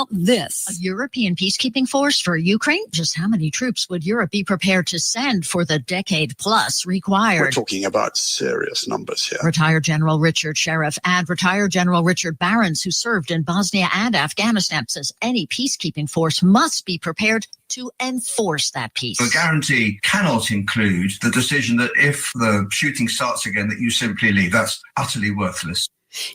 this. A European peacekeeping force for Ukraine? Just how many troops would Europe be prepared to send for the decade plus required? We're talking about serious numbers here. Retired General Richard Sheriff and retired General Richard Barons, who served in Bosnia and Afghanistan, says any peacekeeping force must be prepared to enforce that peace. The guarantee cannot include the decision that if the shooting starts again, that you simply leave. That's utterly worthless.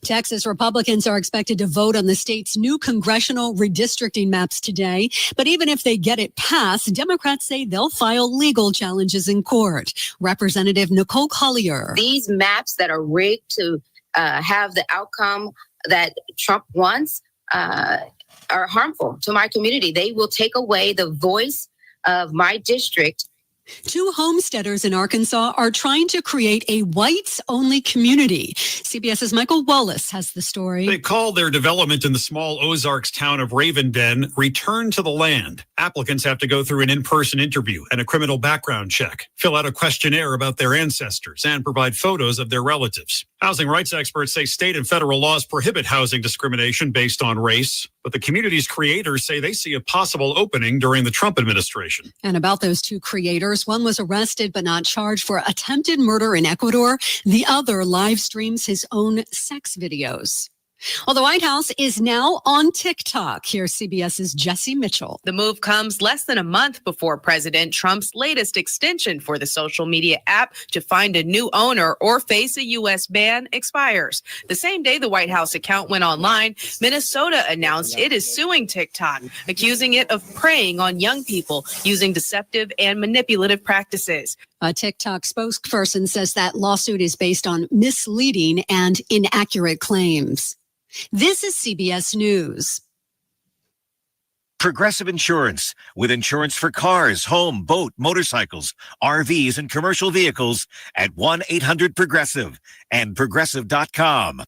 Texas Republicans are expected to vote on the state's new congressional redistricting maps today. But even if they get it passed, Democrats say they'll file legal challenges in court. Representative Nicole Collier. These maps that are rigged to have the outcome that Trump wants are harmful to my community. They will take away the voice of my district. Two homesteaders in Arkansas are trying to create a whites-only community. CBS's Michael Wallace has the story. They call their development in the small Ozarks town of Raven Bend Return to the Land. Applicants have to go through an in-person interview and a criminal background check, fill out a questionnaire about their ancestors, and provide photos of their relatives. Housing rights experts say state and federal laws prohibit housing discrimination based on race, but the community's creators say they see a possible opening during the Trump administration. And about those two creators, one was arrested but not charged for attempted murder in Ecuador. The other live streams his own sex videos. Well, the White House is now on TikTok. Here's CBS's Jesse Mitchell. The move comes less than a month before President Trump's latest extension for the social media app to find a new owner or face a U.S. ban expires. The same day the White House account went online, Minnesota announced it is suing TikTok, accusing it of preying on young people using deceptive and manipulative practices. A TikTok spokesperson says that lawsuit is based on misleading and inaccurate claims. This is CBS News. Progressive Insurance, with insurance for cars, home, boat, motorcycles, RVs, and commercial vehicles at 1-800-PROGRESSIVE and Progressive.com.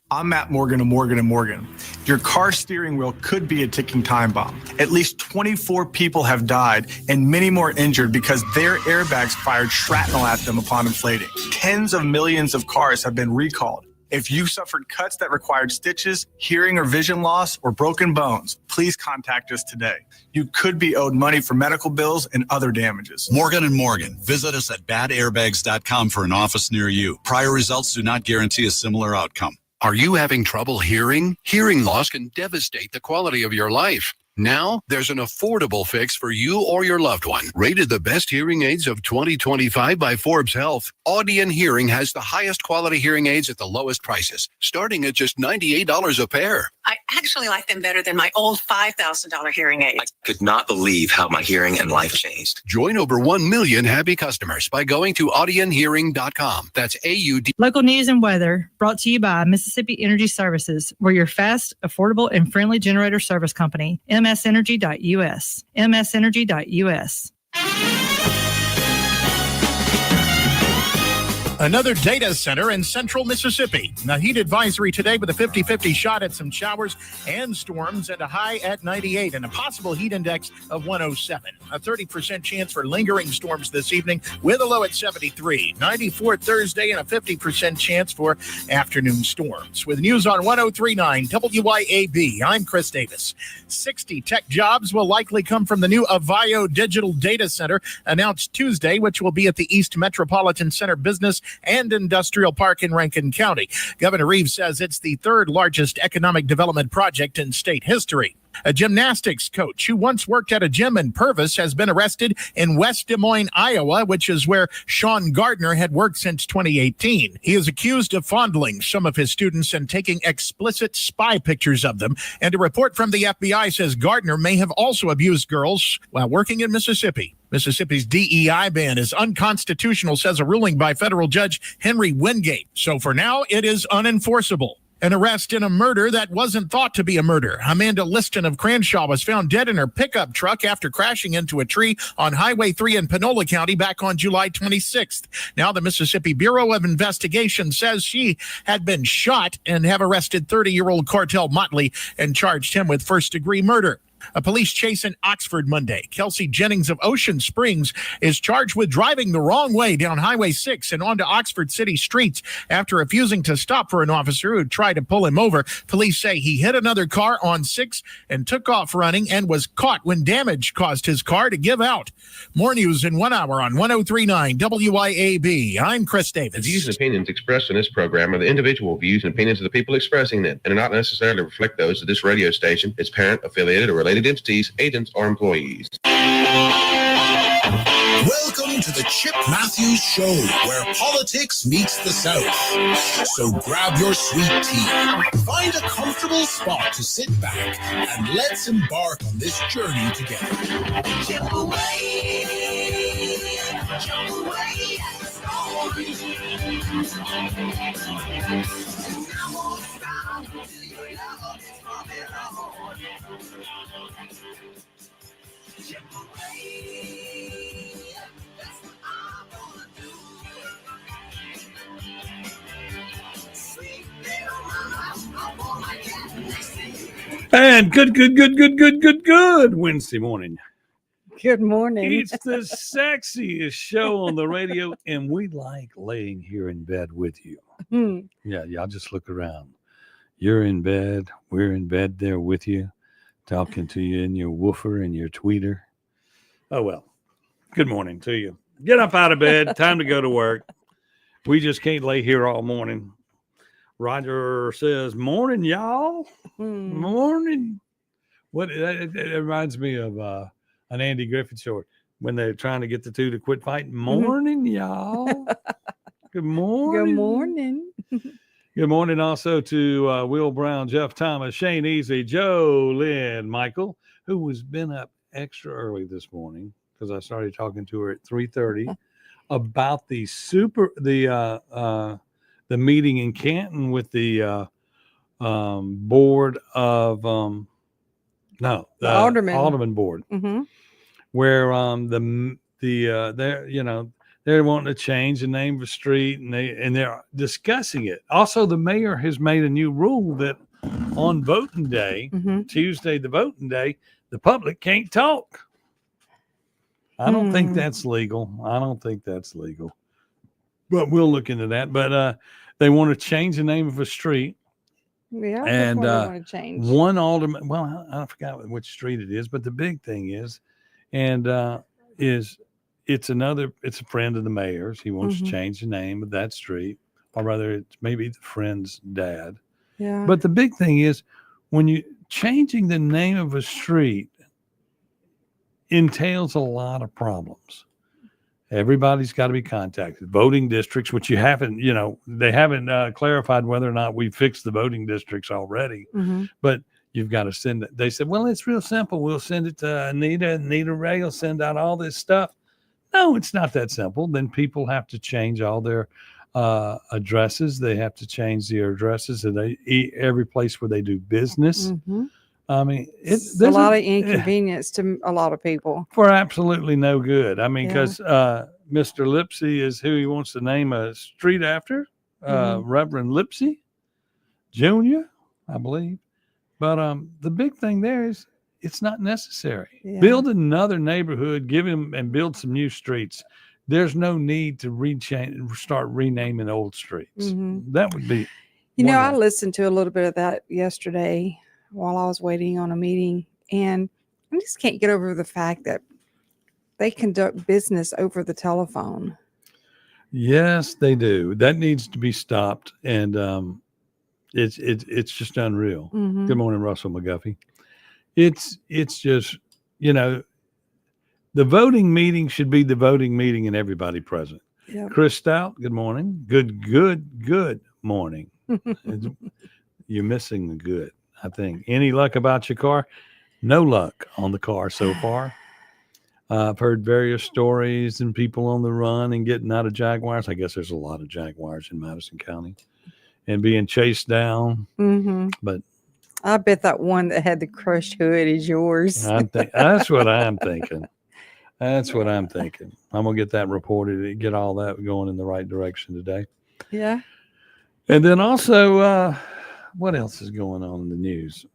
I'm Matt Morgan of Morgan & Morgan. Your car steering wheel could be a ticking time bomb. At least 24 people have died and many more injured because their airbags fired shrapnel at them upon inflating. Tens of millions of cars have been recalled. If you suffered cuts that required stitches, hearing or vision loss, or broken bones, please contact us today. You could be owed money for medical bills and other damages. Morgan & Morgan. Visit us at badairbags.com for an office near you. Prior results do not guarantee a similar outcome. Are you having trouble hearing? Hearing loss can devastate the quality of your life. Now, there's an affordable fix for you or your loved one. Rated the best hearing aids of 2025 by Forbes Health, Audion Hearing has the highest quality hearing aids at the lowest prices, starting at just $98 a pair. I actually like them better than my old $5,000 hearing aids. I could not believe how my hearing and life changed. Join over 1 million happy customers by going to audionhearing.com. That's AUD. Local news and weather brought to you by Mississippi Energy Services. We're your fast, affordable, and friendly generator service company. msenergy.us. msenergy.us. Another data center in central Mississippi. A heat advisory today with a 50-50 shot at some showers and storms and a high at 98 and a possible heat index of 107. A 30% chance for lingering storms this evening with a low at 73. 94 Thursday and a 50% chance for afternoon storms. With news on 103.9 WYAB, I'm Chris Davis. 60 tech jobs will likely come from the new Avio Digital Data Center announced Tuesday, which will be at the East Metropolitan Center Business and Industrial Park in Rankin County. Governor Reeves says it's the third largest economic development project in state history. A gymnastics coach who once worked at a gym in Purvis has been arrested in West Des Moines, Iowa, which is where Sean Gardner had worked since 2018. He is accused of fondling some of his students and taking explicit spy pictures of them. And a report from the FBI says Gardner may have also abused girls while working in Mississippi. Mississippi's DEI ban is unconstitutional, says a ruling by federal judge Henry Wingate. So for now, it is unenforceable. An arrest in a murder that wasn't thought to be a murder. Amanda Liston of Crenshaw was found dead in her pickup truck after crashing into a tree on Highway 3 in Panola County back on July 26th. Now the Mississippi Bureau of Investigation says she had been shot and have arrested 30-year-old Cartel Motley and charged him with first-degree murder. A police chase in Oxford Monday. Kelsey Jennings of Ocean Springs is charged with driving the wrong way down Highway 6 and onto Oxford City streets after refusing to stop for an officer who tried to pull him over. Police say he hit another car on 6 and took off running and was caught when damage caused his car to give out. More news in 1 hour on 103.9 WYAB. I'm Chris Davis. The views and opinions expressed in this program are the individual views and opinions of the people expressing them and do not necessarily reflect those of this radio station, its parent, affiliated, or related entities, agents, or employees. Welcome to the Chip Matthews Show, where politics meets the South. So grab your sweet tea, find a comfortable spot to sit back, and let's embark on this journey together. Chip away, chip away at the storm. And good Wednesday morning. Good morning. It's the sexiest show on the radio, and we like laying here in bed with you. Yeah, y'all just look around. You're in bed. We're in bed there with you, talking to you in your woofer and your tweeter. Oh, well, good morning to you. Get up out of bed. Time to go to work. We just can't lay here all morning. Roger says, morning, y'all. Morning. What it reminds me of an Andy Griffith short when they're trying to get the two to quit fighting. Morning, y'all. Good morning. Good morning. Good morning also to Will Brown, Jeff Thomas, Shane Easy, Joe Lynn, Michael, who has been up extra early this morning because I started talking to her at 3:30 about the meeting in Canton with the board of the Alderman board, where they're wanting to change the name of a street and they're discussing it. Also, the mayor has made a new rule that on voting day, Tuesday, the voting day, the public can't talk. I don't think that's legal. But we'll look into that. But they want to change the name of a street. Yeah, and want to change. One alderman. Well, I forgot which street it is, but the big thing is it's a friend of the mayor's. He wants to change the name of that street, or rather, it's maybe the friend's dad. Yeah. But the big thing is when you changing the name of a street entails a lot of problems. Everybody's got to be contacted. Voting districts, which they haven't clarified whether or not we fixed the voting districts already. But you've got to send it. They said, well, it's real simple. We'll send it to Anita. Anita Ray will send out all this stuff. No, it's not that simple. Then people have to change all their addresses. They have to change their addresses at every place where they do business. I mean, it's a lot of inconvenience to a lot of people for absolutely no good. I mean, because Mr. Lipsy is who he wants to name a street after, Reverend Lipsy Jr., I believe. But the big thing there is it's not necessary. Yeah. Build another neighborhood, build some new streets. There's no need to start renaming old streets. That would be. I listened to a little bit of that yesterday while I was waiting on a meeting, and I just can't get over the fact that they conduct business over the telephone. Yes, they do. That needs to be stopped, and it's just unreal. Good morning, Russell McGuffey. It's just, the voting meeting should be the voting meeting and everybody present. Yep. Chris Stout, good morning. Good morning. You're missing the good. I think. Any luck about your car? No luck on the car so far. I've heard various stories and people on the run and getting out of Jaguars. I guess there's a lot of Jaguars in Madison County and being chased down. But I bet that one that had the crushed hood is yours. That's what I'm thinking. I'm going to get that reported and get all that going in the right direction today. Yeah. And then also, what else is going on in the news?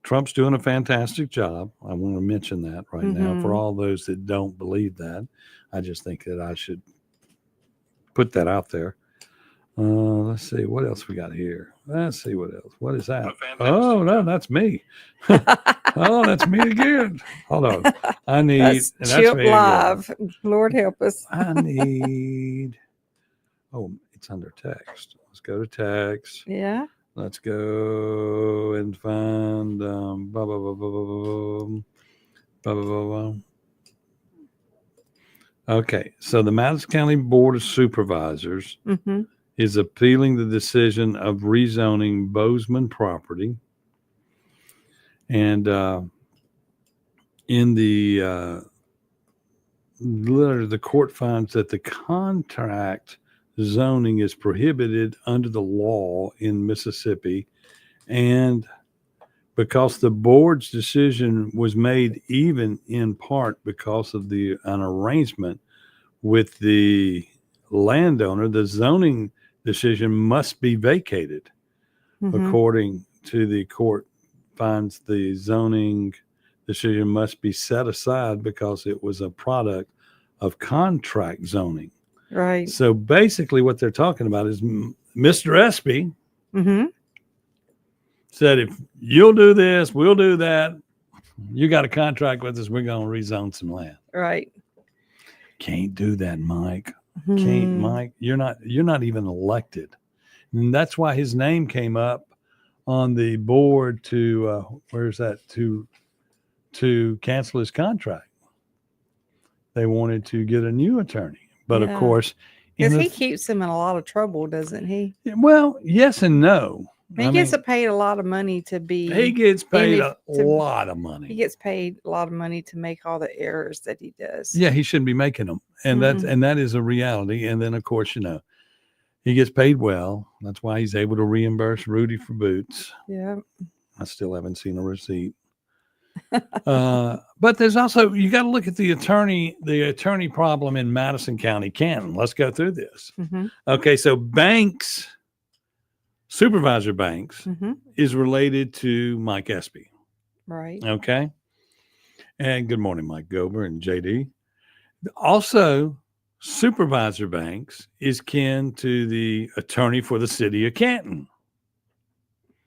Trump's doing a fantastic job. I want to mention that right now for Mhm. all those that don't believe that. I just think that I should put that out there. Let's see what else we got here. Let's see what else. What is that? Oh no, that's me. Oh, that's me again. Hold on. I need. That's and Chip me again. Live. Lord help us. I need. Oh, it's under text. Let's go to text. Yeah. Let's go and find. Blah, blah, blah, blah, blah, blah, blah, blah, blah, blah. Okay, so the Madison County Board of Supervisors Mm-hmm. is appealing the decision of rezoning Bozeman property. And in the letter, the court finds that the contract zoning is prohibited under the law in Mississippi. And because the board's decision was made even in part because of an arrangement with the landowner, the zoning decision must be vacated. Mhm. According to the court, finds the zoning decision must be set aside because it was a product of contract zoning. Right. So basically what they're talking about is Mr. Espy Mm-hmm. said, if you'll do this, we'll do that. You got a contract with us, we're going to rezone some land. Right. Can't do that, Mike. Mhm. Can't, Mike. You're not even elected. And that's why his name came up on the board to where's that to cancel his contract. They wanted to get a new attorney, but of Yeah. course, Because he keeps them in a lot of trouble, doesn't he? well, yes and no. He gets paid a lot of money to be. He gets paid a to- lot of money. He gets paid a lot of money to make all the errors that he does. Yeah, he shouldn't be making them, and that is a reality. And then, of course, he gets paid well. That's why he's able to reimburse Rudy for boots. Yeah. I still haven't seen a receipt. But there's also, you got to look at the attorney problem in Madison County, Canton. Let's go through this. Mm-hmm. Okay, so Supervisor Banks Mm-hmm. is related to Mike Espy. Right. Okay. And good morning, Mike Gober and JD. Also, Supervisor Banks is kin to the attorney for the city of Canton.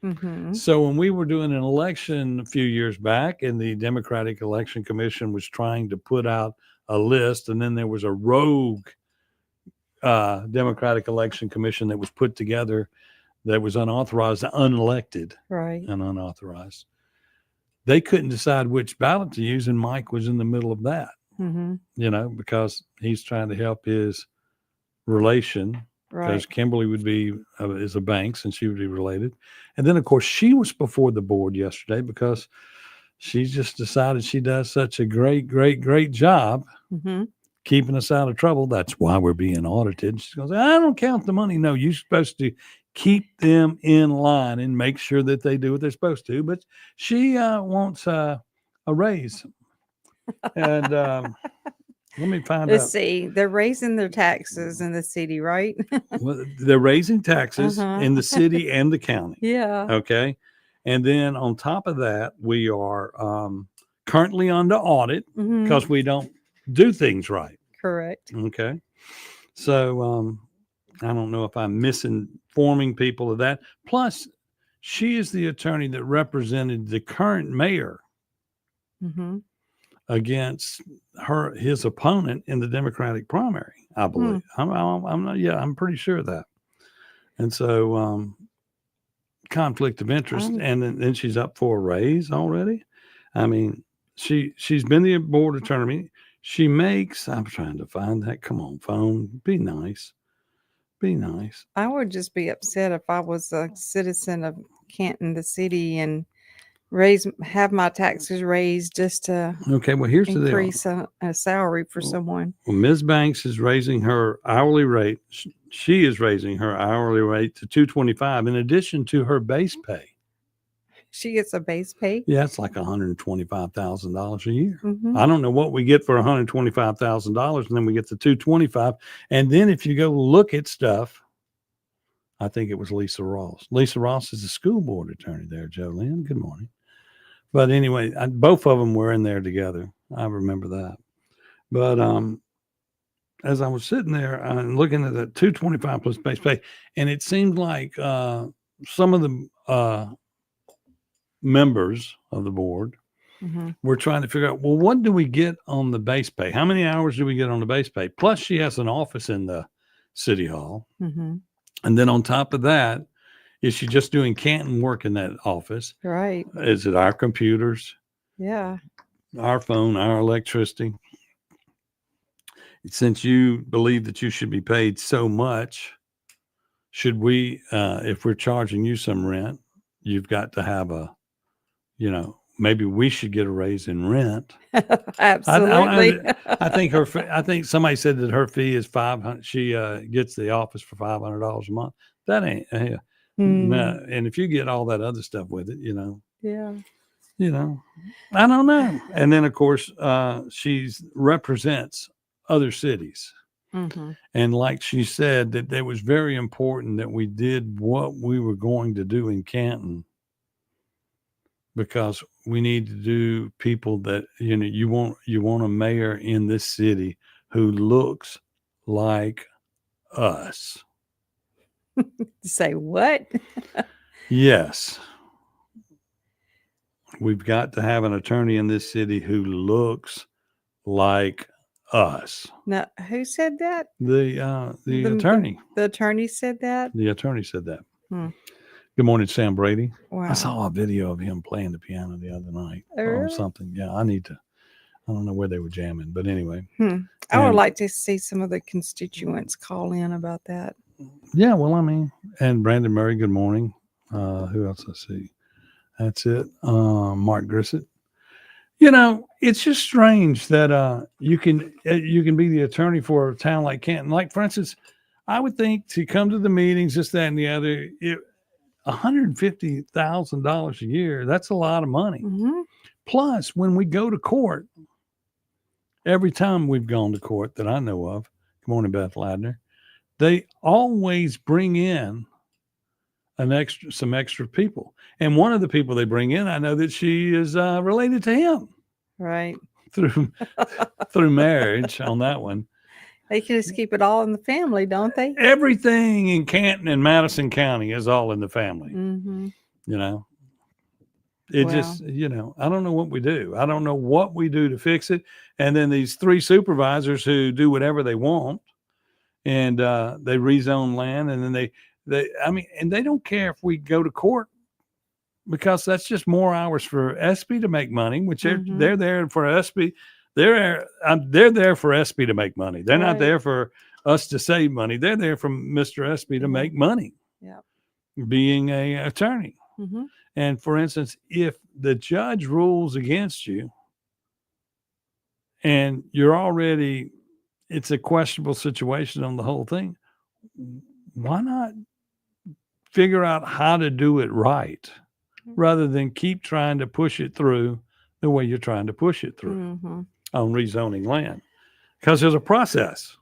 Mm-hmm. So when we were doing an election a few years back and the Democratic Election Commission was trying to put out a list, and then there was a rogue Democratic Election Commission that was put together that was unauthorized, unelected, Right. and unauthorized. They couldn't decide which ballot to use, and Mike was in the middle of that, Mm-hmm. because he's trying to help his relation. Because Right. Kimberly would be is a Banks, and she would be related. And then, of course, she was before the board yesterday because she just decided she does such a great, great, great job Mm-hmm. keeping us out of trouble. That's why we're being audited. She goes, I don't count the money. No, you're supposed to keep them in line and make sure that they do what they're supposed to. But she wants a raise. And let me find Let's out. see. They're raising their taxes in the city, right? Well, they're raising taxes Uh-huh. in the city and the county. Yeah. Okay. And then on top of that, we are currently under audit Mhm. because we don't do things right. Correct. Okay. So I don't know if I'm misinforming people of that. Plus, she is the attorney that represented the current mayor Mm-hmm. against his opponent in the Democratic primary, I believe. I'm not, I'm pretty sure of that. And so conflict of interest, and then she's up for a raise already. I mean, she's been the board attorney. She makes, I'm trying to find that. Come on, phone. Be nice. Be nice. I would just be upset if I was a citizen of Canton, the city, and have my taxes raised just to Okay, well, here's the deal. increase a salary for someone. Well, Ms. Banks is raising her hourly rate. She is raising her hourly rate to $225 in addition to her base pay. She gets a base pay. Yeah, it's like $125,000 a year. Mhm. I don't know what we get for $125,000, and then we get the $225. And then if you go look at stuff, I think it was Lisa Ross. Lisa Ross is the school board attorney there, Jolene. Good morning. But anyway, both of them were in there together. I remember that. But as I was sitting there and looking at the 225 plus base pay, and it seemed like some of the members of the board were trying to figure out, well, what do we get on the base pay? How many hours do we get on the base pay? Plus, she has an office in the city hall. And then on top of that, is she just doing Canton work in that office? Right. Is it our computers, Yeah. our phone, our electricity? Since you believe that you should be paid so much, should we, if we're charging you some rent, you've got to have maybe we should get a raise in rent. Absolutely. I think I think somebody said that her fee is $500. She gets the office for $500 a month. That ain't, no. And if you get all that other stuff with it, Yeah. I don't know. And then of course, she represents other cities. And like she said, that it was very important that we did what we were going to do in Canton, because we need to do people that, you want a mayor in this city who looks like us. Say what? Yes. We've got to have an attorney in this city who looks like us. Now, who said that? The attorney. The attorney said that? The attorney said that. Good morning, Sam Brady. Wow. I saw a video of him playing the piano the other night or something. Yeah, I don't know where they were jamming, but anyway. I would like to see some of the constituents call in about that. Yeah, well, and Brandon Murray, good morning. Who else I see? That's it. Mark Grissett. It's just strange that you can be the attorney for a town like Canton. Like, for instance, I would think to come to the meetings, this, that, and the other, $150,000 a year, that's a lot of money. Plus, when we go to court, every time we've gone to court that I know of, good morning, Beth Ladner, they always bring in some extra people. And one of the people they bring in, I know that she is related to him. Right. Through marriage on that one. They can just keep it all in the family, don't they? Everything in Canton and Madison County is all in the family. Just, I don't know what we do. I don't know what we do to fix it. And then these three supervisors who do whatever they want, and they rezone land, and then and they don't care if we go to court, because that's just more hours for SB to make money, which they're there for SB. They're there for SB to make money. They're not there for us to save money. They're there for Mr. SB to make money. Being a attorney. And for instance, if the judge rules against you and it's a questionable situation on the whole thing, why not figure out how to do it right rather than keep trying to push it through the way you're trying to push it through on rezoning land? Because there's a process.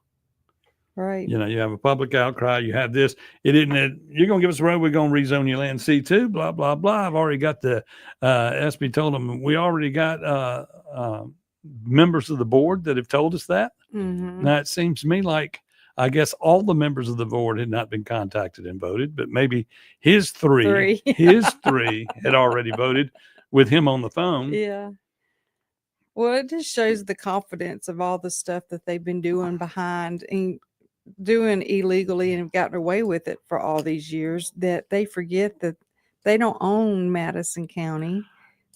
Right. You have a public outcry. You have this. You're going to give us a road. We're going to rezone your land C2, blah, blah, blah. I've already got the SB told them we already got members of the board that have told us that. Now, it seems to me like, I guess all the members of the board had not been contacted and voted, but maybe his three had already voted with him on the phone. Yeah. Well, it just shows the confidence of all the stuff that they've been doing behind and doing illegally and have gotten away with it for all these years, that they forget that they don't own Madison County,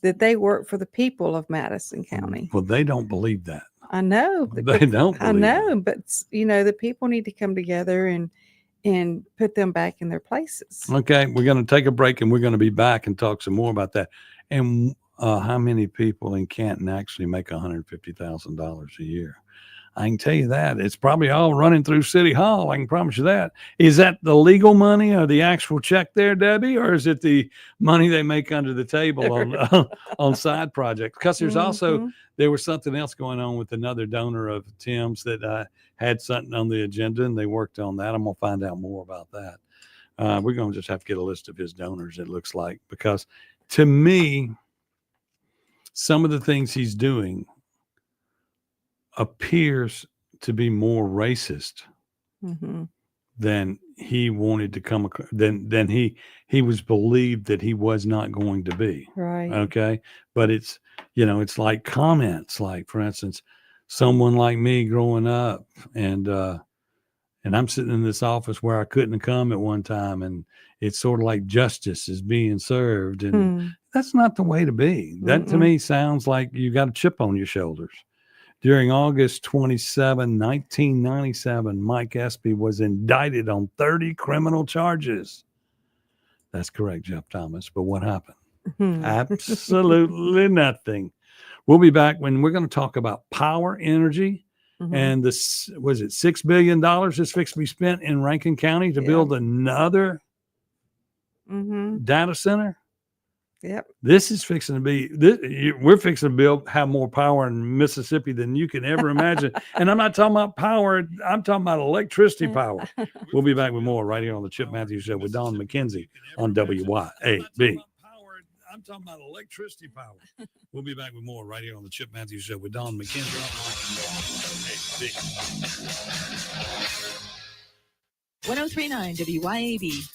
that they work for the people of Madison County. Well, they don't believe that. I know. They don't. I know, but the people need to come together and put them back in their places. Okay, we're going to take a break, and we're going to be back and talk some more about that. And how many people in Canton actually make $150,000 a year? I can tell you that. It's probably all running through City Hall. I can promise you that. Is that the legal money or the actual check there, Debbie? Or is it the money they make under the table on side projects? Because there's also, there was something else going on with another donor of Tim's that had something on the agenda, and they worked on that. I'm going to find out more about that. We're going to just have to get a list of his donors, it looks like, because to me, some of the things he's doing appears to be more racist than he wanted to come across, than he was believed that he was not going to be. Right. Okay. But it's, it's like comments, like, for instance, someone like me growing up, and I'm sitting in this office where I couldn't have come at one time, and it's sort of like justice is being served, and that's not the way to be. That to me sounds like you got a chip on your shoulders. During August 27, 1997, Mike Espy was indicted on 30 criminal charges. That's correct, Jeff Thomas. But what happened? Absolutely nothing. We'll be back when we're going to talk about power, energy, and this, was it $6 billion is fixed to be spent in Rankin County to build another data center? Yep. This is fixing to be, we're fixing to have more power in Mississippi than you can ever imagine. And I'm not talking about power. I'm talking about electricity power. We'll be back with more right here on the Chip Matthews Show with Don Mckenzie on WYAB. I'm talking about electricity power. We'll be back with more right here on the Chip Matthews Show with Don Mckenzie. 1039 WYAB.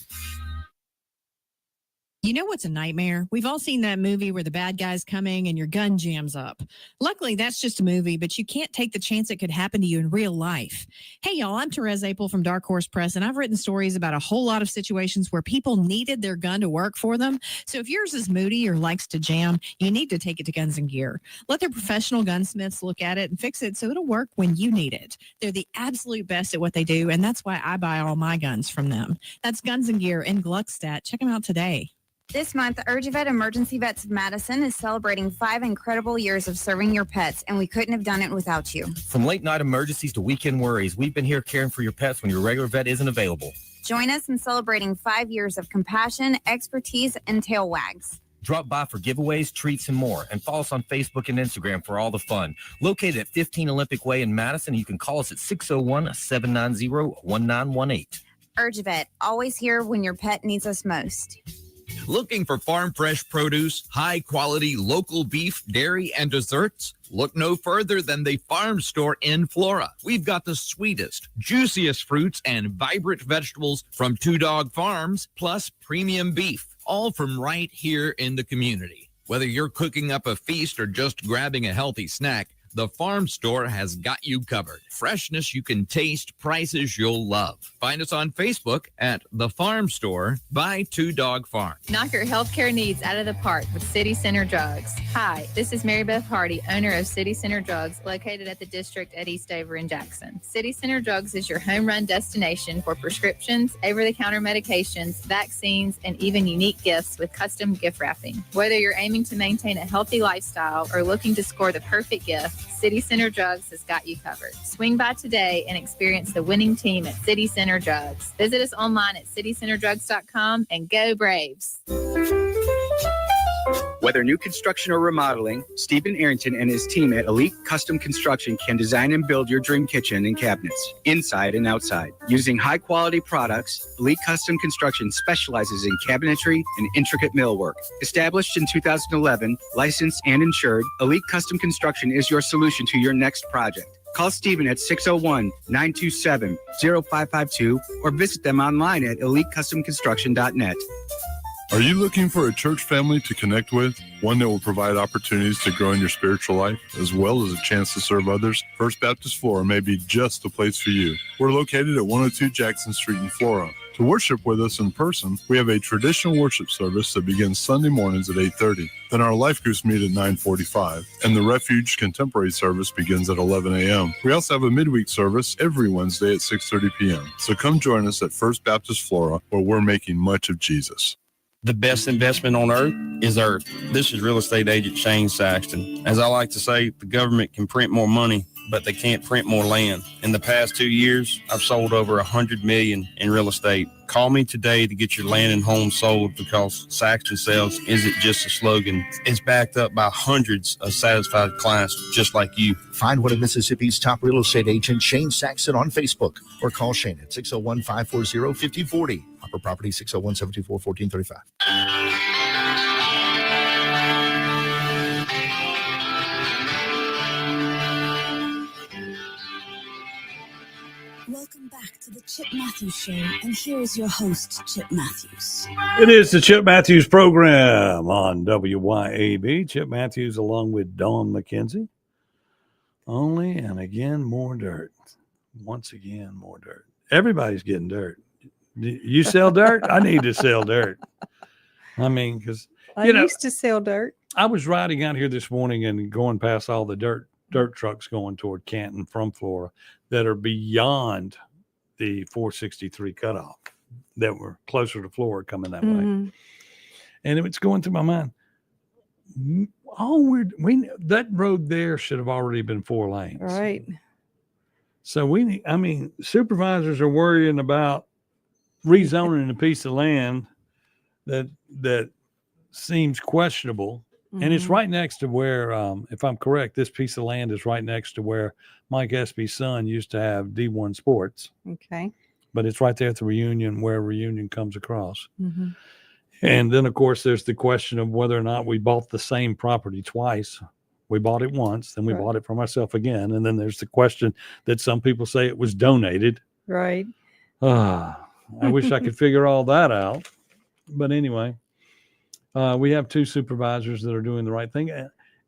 You know what's a nightmare? We've all seen that movie where the bad guy's coming and your gun jams up. Luckily, that's just a movie, but you can't take the chance it could happen to you in real life. Hey, y'all, I'm Therese Apel from Dark Horse Press, and I've written stories about a whole lot of situations where people needed their gun to work for them. So if yours is moody or likes to jam, you need to take it to Guns and Gear. Let their professional gunsmiths look at it and fix it so it'll work when you need it. They're the absolute best at what they do, and that's why I buy all my guns from them. That's Guns and Gear in Gluckstadt. Check them out today. This month, UrgeVet Emergency Vets of Madison is celebrating 5 incredible years of serving your pets, and we couldn't have done it without you. From late night emergencies to weekend worries, we've been here caring for your pets when your regular vet isn't available. Join us in celebrating 5 years of compassion, expertise, and tail wags. Drop by for giveaways, treats, and more, and follow us on Facebook and Instagram for all the fun. Located at 15 Olympic Way in Madison, you can call us at 601-790-1918. UrgeVet, always here when your pet needs us most. Looking for farm fresh produce, high quality local beef, dairy, and desserts? Look no further than the Farm Store in Flora. We've got the sweetest, juiciest fruits and vibrant vegetables from Two Dog Farms, plus premium beef, all from right here in the community. Whether you're cooking up a feast or just grabbing a healthy snack, the Farm Store has got you covered. Freshness you can taste, prices you'll love. Find us on Facebook at The Farm Store by Two Dog Farm. Knock your healthcare needs out of the park with City Center Drugs. Hi, this is Mary Beth Hardy, owner of City Center Drugs, located at the District at Eastover in Jackson. City Center Drugs is your home run destination for prescriptions, over-the-counter medications, vaccines, and even unique gifts with custom gift wrapping. Whether you're aiming to maintain a healthy lifestyle or looking to score the perfect gift, City Center Drugs has got you covered. Swing by today and experience the winning team at City Center Drugs. Visit us online at citycenterdrugs.com and go Braves. Whether new construction or remodeling, Stephen Arrington and his team at Elite Custom Construction can design and build your dream kitchen and cabinets, inside and outside. Using high-quality products, Elite Custom Construction specializes in cabinetry and intricate millwork. Established in 2011, licensed and insured, Elite Custom Construction is your solution to your next project. Call Stephen at 601-927-0552 or visit them online at elitecustomconstruction.net. Are you looking for a church family to connect with? One that will provide opportunities to grow in your spiritual life, as well as a chance to serve others? First Baptist Flora may be just the place for you. We're located at 102 Jackson Street in Flora. To worship with us in person, we have a traditional worship service that begins Sunday mornings at 8:30. Then our life groups meet at 9:45, and the Refuge Contemporary service begins at 11 a.m. We also have a midweek service every Wednesday at 6:30 p.m. So come join us at First Baptist Flora, where we're making much of Jesus. The best investment on earth is earth. This is real estate agent Shane Saxton. As I like to say, the government can print more money, but they can't print more land. In the past 2 years, I've sold over $100 million in real estate. Call me today to get your land and home sold, because Saxton Sales isn't just a slogan. It's backed up by hundreds of satisfied clients just like you. Find one of Mississippi's top real estate agent, Shane Saxton, on Facebook, or call Shane at 601-540-5040. Hopper Property, 601-724-1435. Chip Matthews Show, and here is your host, Chip Matthews. It is the Chip Matthews program on WYAB. Chip Matthews along with Dawn Mckenzie. Only and again, more dirt. Once again, more dirt. Everybody's getting dirt. You sell dirt? I need to sell dirt. I mean, because, I used to sell dirt. I was riding out here this morning and going past all the dirt trucks going toward Canton from Florida that are beyond the 463 cutoff that were closer to Florida coming that way. And it's going through my mind. That road there should have already been 4 lanes. Right. So supervisors are worrying about rezoning a piece of land that seems questionable. And it's right next to where, if I'm correct, this piece of land is right next to where Mike Espy's son used to have D1 Sports. Okay. But it's right there at the Reunion, where Reunion comes across. Mm-hmm. And then, of course, there's the question of whether or not we bought the same property twice. We bought it once, then we bought it for myself again. And then there's the question that some people say it was donated. Right. I wish I could figure all that out. But anyway. We have 2 supervisors that are doing the right thing,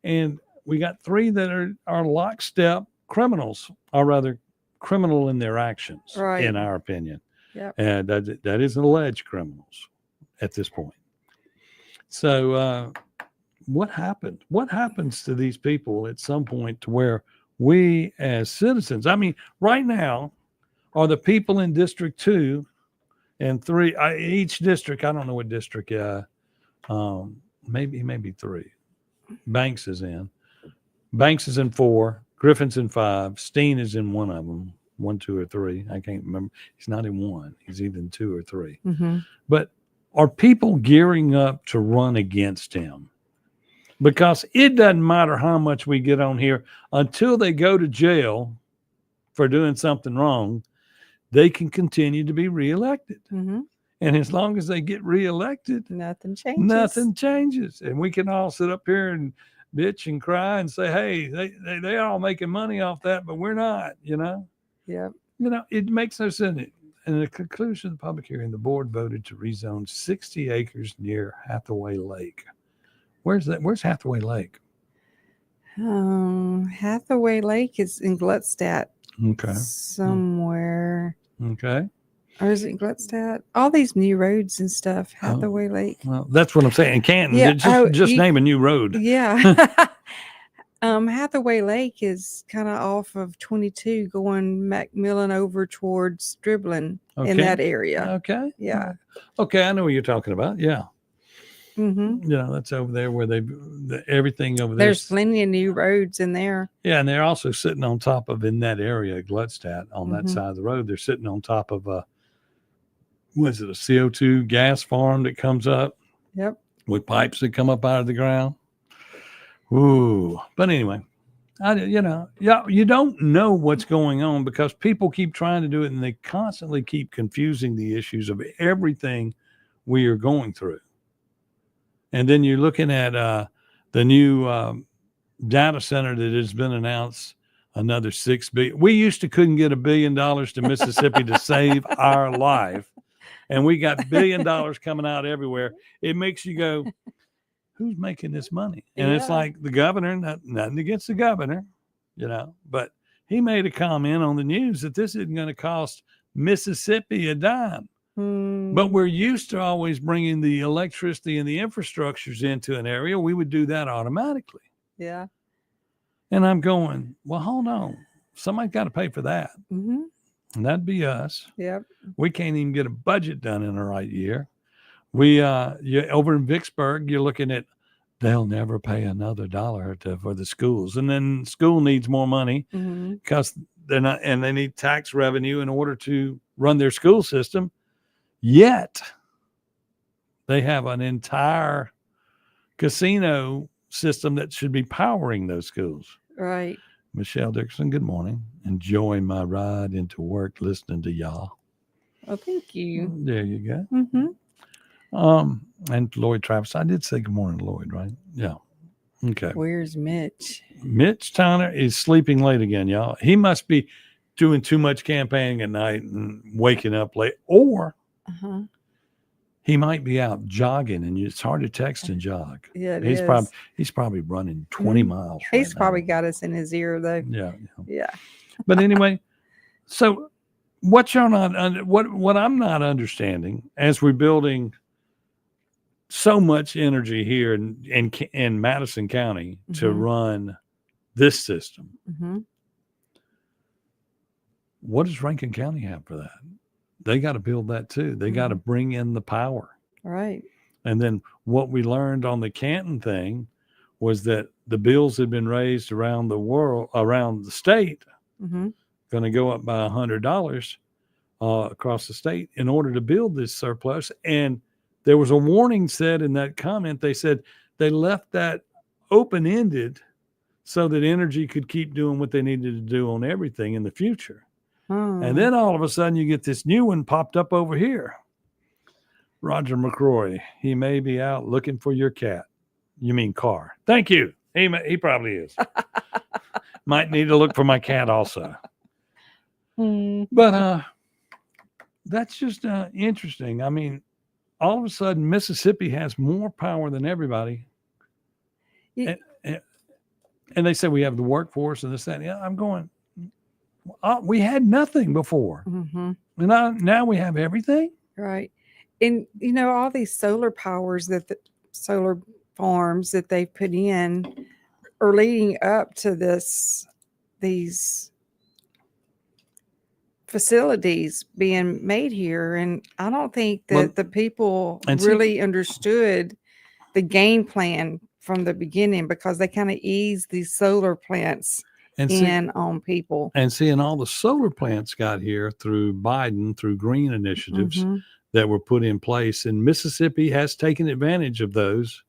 and we got 3 that are lockstep criminals, or rather criminal in their actions, in our opinion. Yep. And that is alleged criminals at this point. So what happened? What happens to these people at some point to where we as citizens, I mean, right now, are the people in District 2 and 3, each district, I don't know what district, maybe 3. Banks is in 4. Griffin's in 5. Steen is in one of them. 1, 2, or 3. I can't remember. He's not in 1. He's either in 2 or 3. Mm-hmm. But are people gearing up to run against him? Because it doesn't matter how much we get on here until they go to jail for doing something wrong, they can continue to be reelected. Mm-hmm. And as long as they get reelected, nothing changes. Nothing changes. And we can all sit up here and bitch and cry and say, hey, they all making money off that, but we're not, Yeah. It makes no sense. In the conclusion of the public hearing, the board voted to rezone 60 acres near Hathaway Lake. Where's that? Where's Hathaway Lake? Hathaway Lake is in Gluckstadt. Okay. Somewhere. Okay. Or is it Gluckstadt? All these new roads and stuff. Hathaway Lake. Well, that's what I'm saying. Canton. Yeah, Just name a new road. Yeah. Hathaway Lake is kind of off of 22 going Macmillan over towards Dribbling in that area. Okay. Yeah. Okay. I know what you're talking about. Yeah. Mm-hmm. That's over there where everything over there. There's plenty of new roads in there. Yeah. And they're also sitting on top of, in that area, Gluckstadt, on that side of the road, they're sitting on top of a CO2 gas farm that comes up. Yep. With pipes that come up out of the ground. Ooh. But anyway, you don't know what's going on because people keep trying to do it and they constantly keep confusing the issues of everything we are going through. And then you're looking at the new data center that has been announced, another $6 billion. We used to couldn't get $1 billion to Mississippi to save our life. And we got $1 billion coming out everywhere. It makes you go, who's making this money? And it's like the governor, nothing against the governor, but he made a comment on the news that this isn't going to cost Mississippi a dime. But we're used to always bringing the electricity and the infrastructures into an area. We would do that automatically. Yeah. And I'm going, well, hold on. Somebody's got to pay for that. Mm-hmm. And that'd be us. Yep. We can't even get a budget done in the right year. Over in Vicksburg, you're looking at, they'll never pay another dollar for the schools. And then school needs more money because they're not, and they need tax revenue in order to run their school system. Yet they have an entire casino system that should be powering those schools. Right. Michelle Dickerson, good morning. Enjoying my ride into work, listening to y'all. Oh, thank you. There you go. Mm-hmm. And Lloyd Travis. I did say good morning to Lloyd, right? Yeah. Okay. Where's Mitch? Mitch Tyner is sleeping late again, y'all. He must be doing too much campaigning at night and waking up late, or he might be out jogging, and it's hard to text and jog. Yeah, it he's is. probably running 20 miles. He's probably got us in his ear though. Yeah. But anyway, so what I'm not understanding as we're building so much energy here in Madison County to run this system. What does Rankin County have for that? They got to build that too. They got to bring in the power. Right. And then what we learned on the Canton thing was that the bills had been raised around the state, going to go up by $100 across the state in order to build this surplus. And there was a warning said in that comment. They said they left that open-ended so that energy could keep doing what they needed to do on everything in the future. And then all of a sudden you get this new one popped up over here. Roger McCrory, he may be out looking for your cat. You mean car. Thank you. He probably is. Might need to look for my cat also. But that's just interesting. I mean, all of a sudden Mississippi has more power than everybody. And they say we have the workforce and this, that. Yeah, I'm going, we had nothing before. And now we have everything. Right. And, all these solar powers solar farms that they put in are leading up to these facilities being made here. And I don't think that the people really understood the game plan from the beginning, because they kind of eased these solar plants on people. And seeing all the solar plants got here through Biden, through green initiatives that were put in place, and Mississippi has taken advantage of those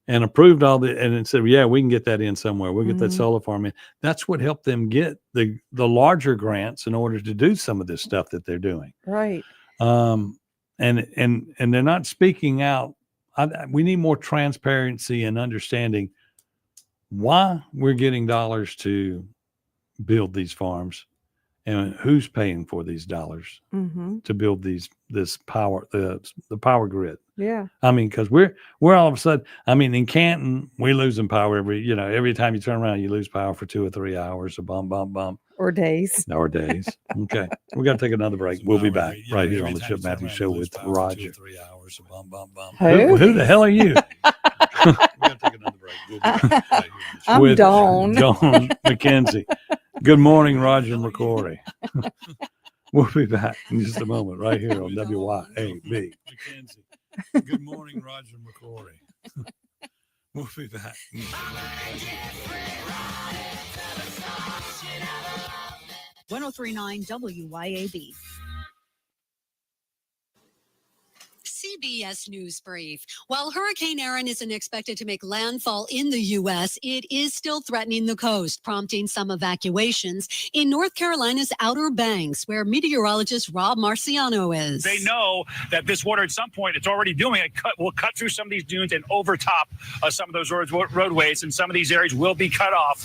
and approved all and said, yeah, we can get that in somewhere. We'll get that solar farm in. That's what helped them get the larger grants in order to do some of this stuff that they're doing. Right. And they're not speaking out. We need more transparency and understanding why we're getting dollars to build these farms and who's paying for these dollars to build this power, the power grid. Yeah. I mean, because we're all of a sudden, I mean, in Canton, we're losing power every time you turn around, you lose power for 2 or 3 hours, or days. Okay. We got to take another break. We'll be back right here on the Chip Matthews Show with Roger. 3 hours, Who the hell are you? We got to take another break. We'll be back right here I'm with Dawn Mckenzie. Good morning, Roger McCrory. We'll be back in just a moment right here on WYAB. Mckenzie. Good morning, Roger McCrory. We'll be back. 103.9 WYAB. CBS News Brief. While Hurricane Erin isn't expected to make landfall in the U.S., it is still threatening the coast, prompting some evacuations in North Carolina's Outer Banks, where meteorologist Rob Marciano is. They know that this water at some point, it's already doing it, will cut through some of these dunes and overtop some of those roadways, and some of these areas will be cut off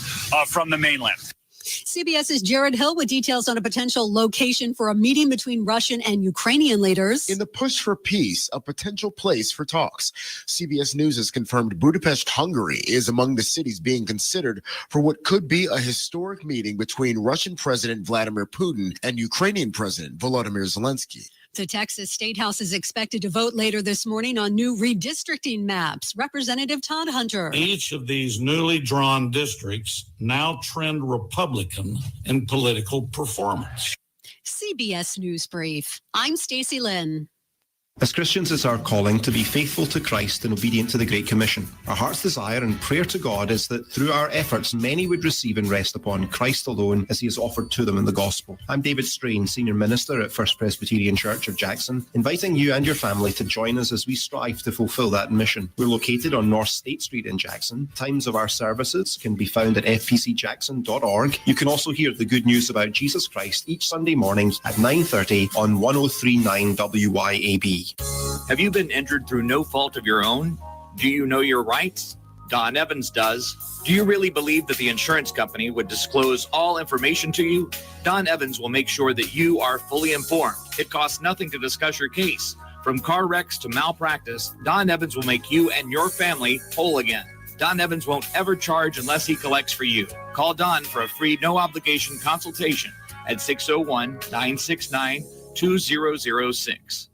from the mainland. CBS's Jared Hill with details on a potential location for a meeting between Russian and Ukrainian leaders. In the push for peace, a potential place for talks. CBS News has confirmed Budapest, Hungary is among the cities being considered for what could be a historic meeting between Russian President Vladimir Putin and Ukrainian President Volodymyr Zelensky. The Texas State House is expected to vote later this morning on new redistricting maps. Representative Todd Hunter. Each of these newly drawn districts now trend Republican in political performance. CBS News Brief. I'm Stacey Lynn. As Christians, it's our calling to be faithful to Christ and obedient to the Great Commission. Our heart's desire and prayer to God is that through our efforts, many would receive and rest upon Christ alone as he is offered to them in the gospel. I'm David Strain, Senior Minister at First Presbyterian Church of Jackson, inviting you and your family to join us as we strive to fulfill that mission. We're located on North State Street in Jackson. Times of our services can be found at fpcjackson.org. You can also hear the good news about Jesus Christ each Sunday mornings at 9:30 on 103.9 WYAB. Have you been injured through no fault of your own? Do you know your rights? Don Evans does. Do you really believe that the insurance company would disclose all information to you? Don Evans will make sure that you are fully informed. It costs nothing to discuss your case. From car wrecks to malpractice, Don Evans will make you and your family whole again. Don Evans won't ever charge unless he collects for you. Call Don for a free, no-obligation consultation at 601-969-2006.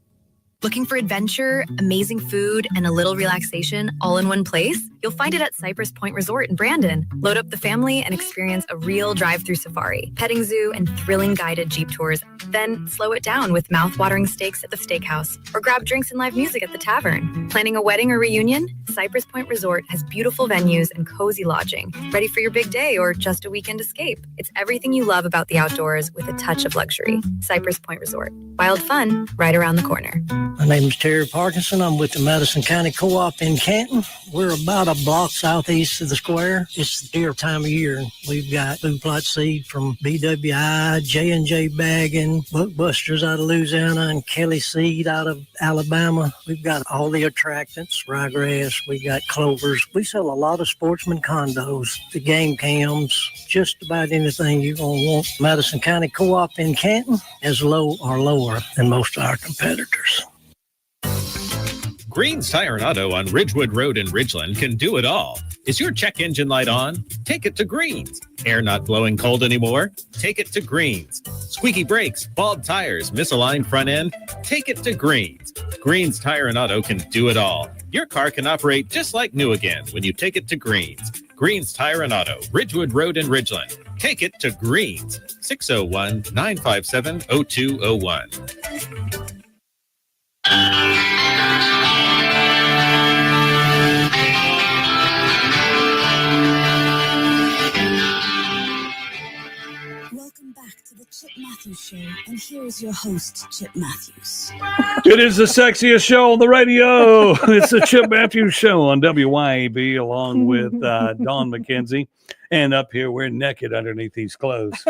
Looking for adventure, amazing food, and a little relaxation all in one place? You'll find it at Cypress Point Resort in Brandon. Load up the family and experience a real drive-through safari, petting zoo, and thrilling guided Jeep tours. Then slow it down with mouth-watering steaks at the steakhouse, or grab drinks and live music at the tavern. Planning a wedding or reunion? Cypress Point Resort has beautiful venues and cozy lodging. Ready for your big day or just a weekend escape? It's everything you love about the outdoors with a touch of luxury. Cypress Point Resort. Wild fun right around the corner. My name is Terry Parkinson. I'm with the Madison County Co-op in Canton. We're about a block southeast of the square. It's the deer time of year. We've got food plot seed from BWI, J&J Bagging, Bookbusters out of Louisiana, and Kelly Seed out of Alabama. We've got all the attractants, ryegrass. We got clovers. We sell a lot of sportsman condos, the game cams, just about anything you're going to want. Madison County Co-op in Canton is low or lower than most of our competitors. Green's Tire and Auto on Ridgewood Road in Ridgeland can do it all. Is your check engine light on? Take it to Green's. Air not blowing cold anymore? Take it to Green's. Squeaky brakes, bald tires, misaligned front end? Take it to Green's. Green's Tire and Auto can do it all. Your car can operate just like new again when you take it to Green's. Green's Tire and Auto, Ridgewood Road in Ridgeland. Take it to Green's. 601-957-0201. Welcome back to the Chip Matthews Show, and here is your host, Chip Matthews. It is the sexiest show on the radio. It's the Chip Matthews Show on WYAB, along with Dawn Mckenzie. And up here, we're naked underneath these clothes.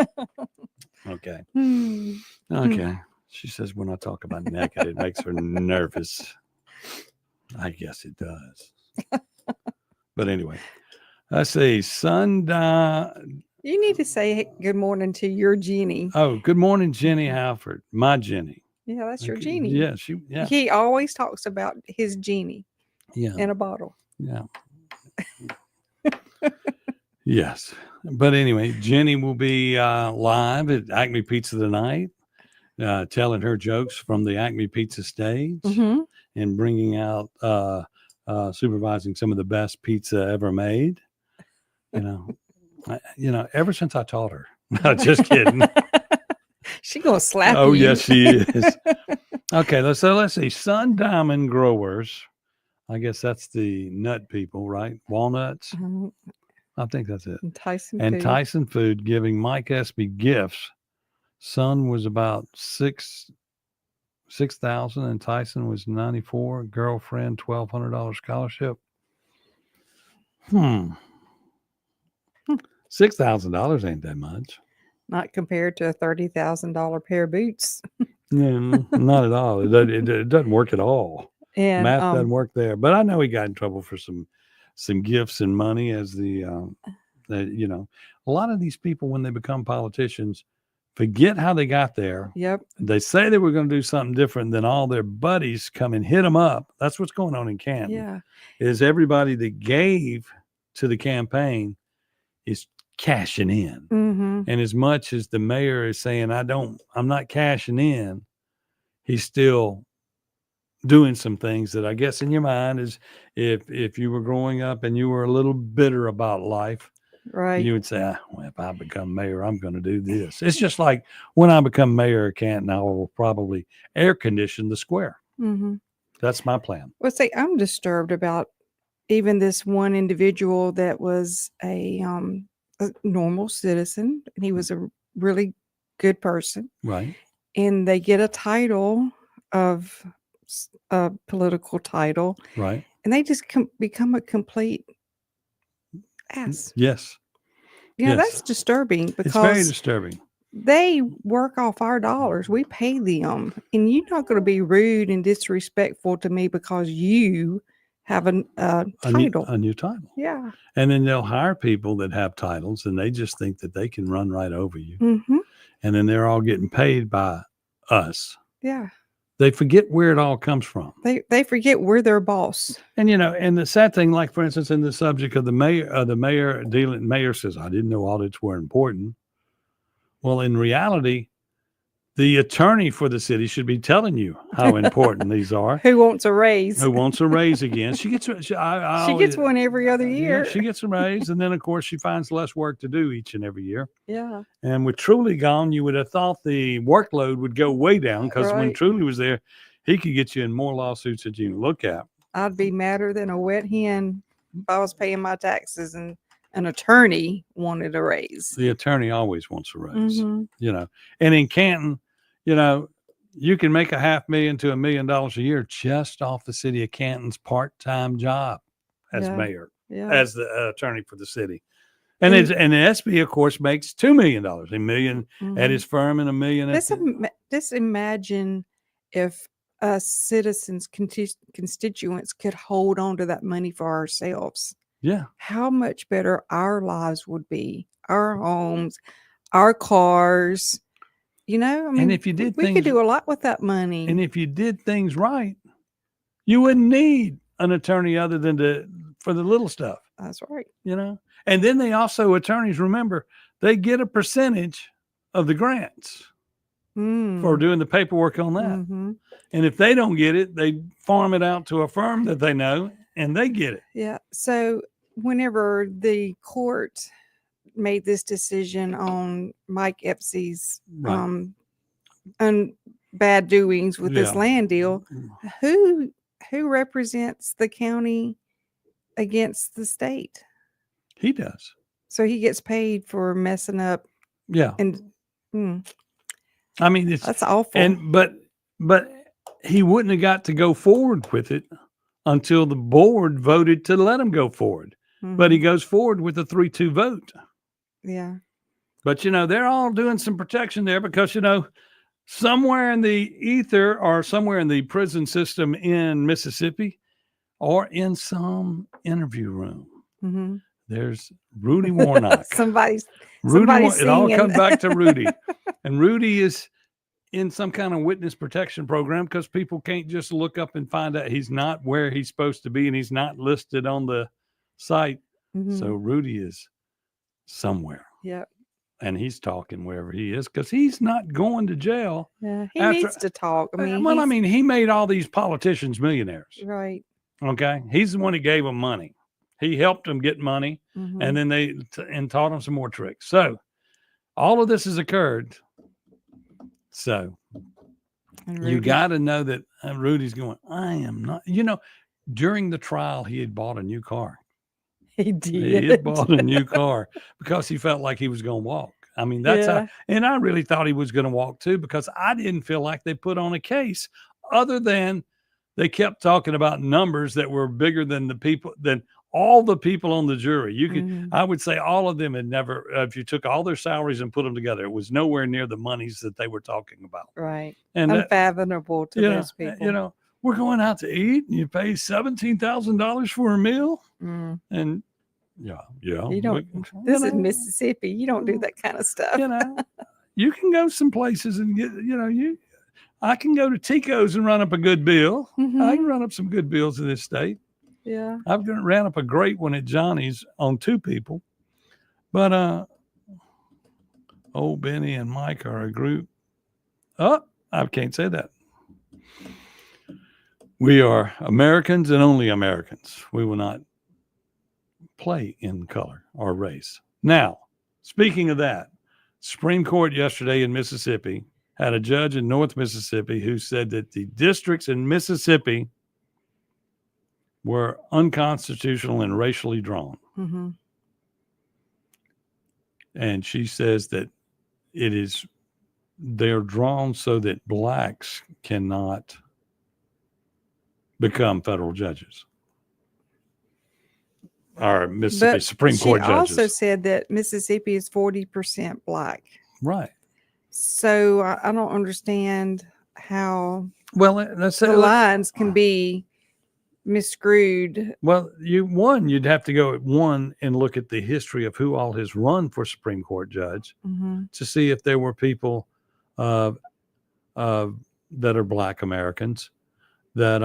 Okay. Okay. She says when I talk about naked, it makes her nervous. I guess it does. But anyway, I say You need to say good morning to your Jeannie. Oh, good morning, Jenny Halford. My Jenny. Yeah, that's your Jeannie. Yeah, He always talks about his Jeannie. Yeah. In a bottle. Yeah. Yes. But anyway, Jenny will be live at Acme Pizza tonight, telling her jokes from the Acme Pizza stage and bringing out, supervising some of the best pizza ever made. Ever since I taught her. No, just kidding. She gonna slap you. Oh, yes, she is. Okay, let's see. Sun Diamond Growers. I guess that's the nut people, right? Walnuts. I think that's it. And Tyson Food giving Mike Espy gifts. Sun was about 6,000 and Tyson was 94. Girlfriend $1,200 scholarship. $6,000 ain't that much. Not compared to a $30,000 pair of boots. Yeah, not at all. It doesn't work at all. And math doesn't work there. But I know he got in trouble for some gifts and money as a lot of these people, when they become politicians, forget how they got there. Yep. They say they were going to do something different, then all their buddies come and hit them up. That's what's going on in Canton. Yeah. Is everybody that gave to the campaign is cashing in. And as much as the mayor is saying, I'm not cashing in, he's still doing some things that I guess in your mind is if you were growing up and you were a little bitter about life, right, you would say, well, if I become mayor, I'm going to do this. It's just like when I become mayor of Canton, I will probably air condition the square. That's my plan. Well, say I'm disturbed about even this one individual that was a normal citizen, and he was a really good person, right? And they get a title of a political title, right? And they just become a complete ass. Yes. Yeah, yes. That's disturbing because it's very disturbing. They work off our dollars. We pay them, and you're not going to be rude and disrespectful to me because you have a title. A new title. Yeah. And then they'll hire people that have titles and they just think that they can run right over you. Mm-hmm. And then they're all getting paid by us. Yeah. They forget where it all comes from. They forget we're their boss. And and the sad thing, like for instance, in the subject of the mayor says, I didn't know audits were important. Well, in reality, the attorney for the city should be telling you how important these are. Who wants a raise? Who wants a raise again? She gets gets one every other year. Yeah, she gets a raise, and then of course she finds less work to do each and every year. Yeah. And with Truly gone, you would have thought the workload would go way down because when Truly was there, he could get you in more lawsuits that you look at. I'd be madder than a wet hen if I was paying my taxes and an attorney wanted a raise. The attorney always wants a raise, Mm-hmm. And in Canton, you can make $500,000 to $1 million a year just off the city of Canton's part-time job as mayor, as the attorney for the city. And the SB, of course, makes $2 million, $1 million at his firm and $1 million. Just imagine if us citizens, constituents could hold on to that money for ourselves. Yeah. How much better our lives would be, our homes, our cars. And if you did we could do a lot with that money. And if you did things right, you wouldn't need an attorney other than for the little stuff. That's right. And then attorneys, remember, they get a percentage of the grants for doing the paperwork on that. Mm-hmm. And if they don't get it, they farm it out to a firm that they know and they get it. Yeah. So whenever the court made this decision on Mike Epsey's bad doings with this land deal, who represents the county against the state? He does. So he gets paid for messing up. Yeah. And I mean, that's awful. And but he wouldn't have got to go forward with it until the board voted to let him go forward. Mm-hmm. But he goes forward with a 3-2 vote. Yeah. But, they're all doing some protection there because, somewhere in the ether or somewhere in the prison system in Mississippi or in some interview room, there's Rudy Warnock. Somebody's it all comes back to Rudy. And Rudy is in some kind of witness protection program because people can't just look up and find out he's not where he's supposed to be and he's not listed on the site. Mm-hmm. So Rudy is somewhere. Yep. And he's talking wherever he is because he's not going to jail. Yeah, he needs to talk. He made all these politicians millionaires. Right. Okay. He's the one who gave them money. He helped them get money, and then they taught them some more tricks. So all of this has occurred. So you got to know that Rudy's going, I am not, during the trial, he had bought a new car. He did. He had bought a new car because he felt like he was going to walk. I mean, that's how, and I really thought he was going to walk too, because I didn't feel like they put on a case other than they kept talking about numbers that were bigger than than all the people on the jury. You could, I would say all of them had never, if you took all their salaries and put them together, it was nowhere near the monies that they were talking about. Right. And unfathomable to those people. We're going out to eat and you pay $17,000 for a meal. And yeah. You don't, this is Mississippi. You don't do that kind of stuff. You can go some places and get, I can go to Tico's and run up a good bill. I can run up some good bills in this state. Yeah. I've ran up a great one at Johnny's on 2 people. But old Benny and Mike are a group. Oh, I can't say that. We are Americans and only Americans. We will not play in color or race. Now, speaking of that, Supreme Court yesterday in Mississippi had a judge in North Mississippi who said that the districts in Mississippi were unconstitutional and racially drawn. And she says that they're drawn so that blacks cannot become federal judges. Or Mississippi Supreme Court judges. She also said that Mississippi is 40% black. Right. So I don't understand how the lines can be miscrewed. Well, you'd have to go at one and look at the history of who all has run for Supreme Court judge to see if there were people that are Black Americans that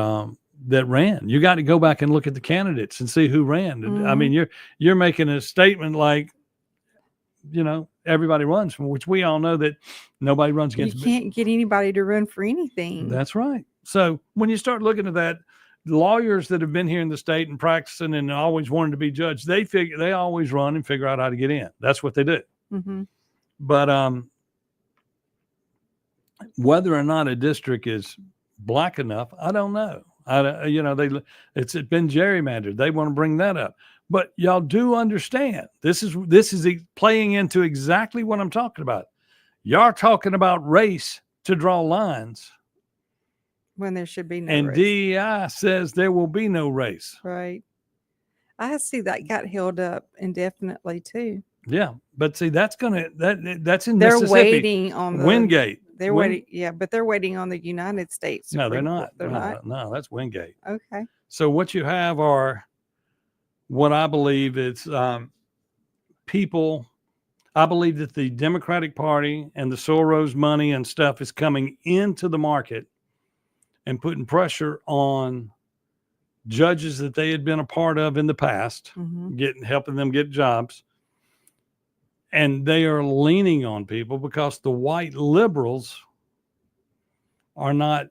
ran. You got to go back and look at the candidates and see who ran. I mean, you're making a statement like, everybody runs, from which we all know that nobody runs against. You can't get anybody to run for anything. That's right. So when you start looking at that, lawyers that have been here in the state and practicing and always wanted to be judged, they always run and figure out how to get in. That's what they do. But whether or not a district is Black enough, I don't know. It's been gerrymandered. They want to bring that up. But y'all do understand this is playing into exactly what I'm talking about. Y'all talking about race to draw lines when there should be no and race. DEI says there will be no race. Right. I see that got held up indefinitely too. Yeah, but see that's in they're Mississippi. Waiting on the Wingate. They're waiting. Yeah, but they're waiting on the United States. No, they're not. They're not. No, that's Wingate. Okay. So what you have are what I believe is people. I believe that the Democratic Party and the Soros money and stuff is coming into the market and putting pressure on judges that they had been a part of in the past, helping them get jobs. And they are leaning on people because the white liberals are not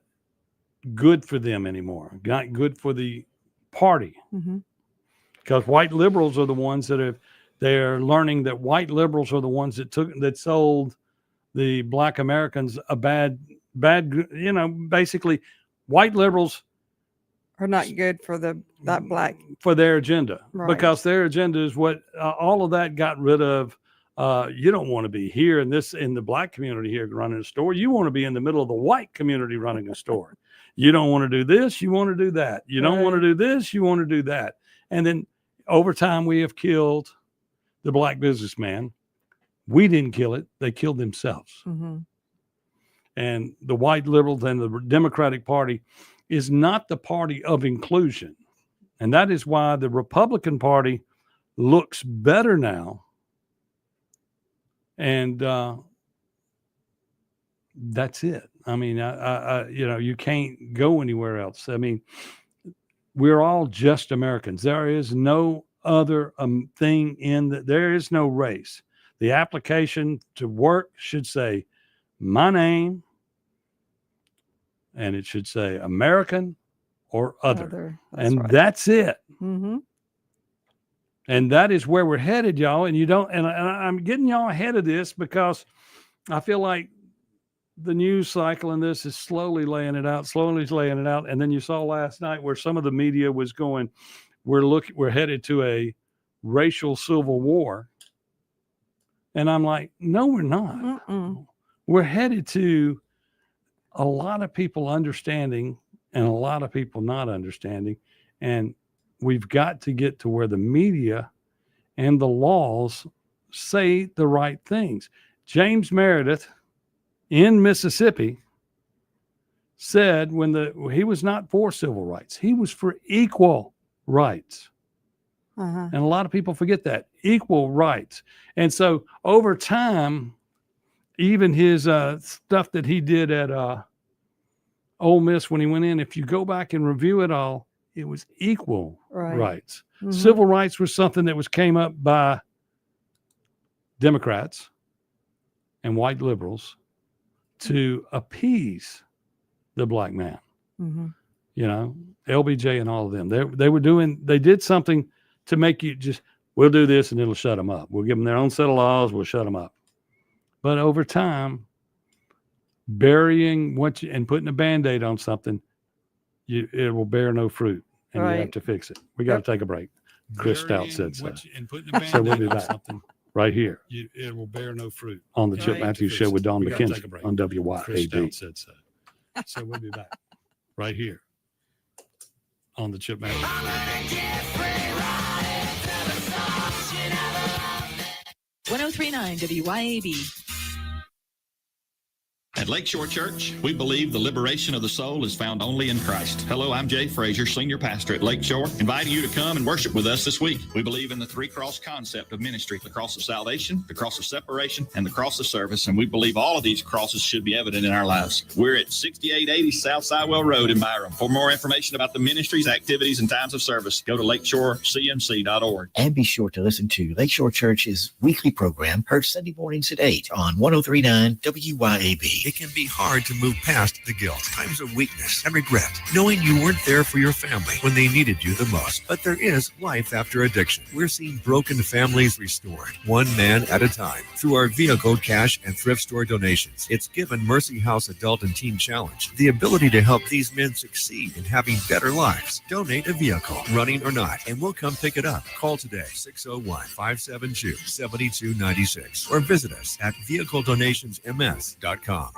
good for them anymore, not good for the party. Because white liberals are the ones they're learning that white liberals are the ones that sold the Black Americans a bad, basically white liberals are not good for that Black for their agenda, right. Because their agenda is what all of that got rid of. You don't want to be here in the Black community here running a store. You want to be in the middle of the white community running a store. You don't want to do this. You want to do that. You don't want to do this. You want to do that. And then over time, we have killed the Black businessman. We didn't kill it. They killed themselves. And the white liberals and the Democratic Party is not the party of inclusion. And that is why the Republican Party looks better now. And that's it. I mean, you can't go anywhere else. I mean, we're all just Americans. There is no other thing there is no race. The application to work should say my name, and it should say American or other. That's it. And that is where we're headed, y'all. And I'm getting y'all ahead of this because I feel like the news cycle in this is slowly laying it out. And then you saw last night where some of the media was going, we're headed to a racial civil war. And I'm like, no, we're not. We're headed to a lot of people understanding and a lot of people not understanding. And we've got to get to where the media and the laws say the right things. James Meredith in Mississippi said he was not for civil rights. He was for equal rights. And a lot of people forget that. Equal rights. And so over time, even his stuff that he did at Ole Miss when he went in, if you go back and review it all, it was equal rights. Civil rights was something that came up by Democrats and white liberals to appease the Black man. LBJ and all of them. They did something to make you we'll do this and it'll shut them up. We'll give them their own set of laws. We'll shut them up. But over time, burying and putting a Band-Aid on something, it will bear no fruit, and you have to fix it. We got to take a break. Chris Stout said so. So we'll be back right here. It will bear no fruit. On the Chip Matthews Show with Don Mckenzie on Chris Stout WYAB. said so. So we'll be back right here on the Chip Matthews Show. 1039 WYAB. At At Lakeshore Church, we believe the liberation of the soul is found only in Christ. Hello, I'm Jay Frazier, Senior Pastor at Lakeshore, inviting you to come and worship with us this week. We believe in the three-cross concept of ministry, the cross of salvation, the cross of separation, and the cross of service, and we believe all of these crosses should be evident in our lives. We're at 6880 South Sidewell Road in Byram. For more information about the ministries, activities, and times of service, go to lakeshorecmc.org. And be sure to listen to Lakeshore Church's weekly program, heard Sunday mornings at 8 on 1039 WYAB. It can be hard to move past the guilt, times of weakness and regret, knowing you weren't there for your family when they needed you the most. But there is life after addiction. We're seeing broken families restored, one man at a time, through our vehicle, cash, and thrift store donations. It's given Mercy House Adult and Teen Challenge the ability to help these men succeed in having better lives. Donate a vehicle, running or not, and we'll come pick it up. Call today, 601-572-7296, or visit us at vehicledonationsms.com.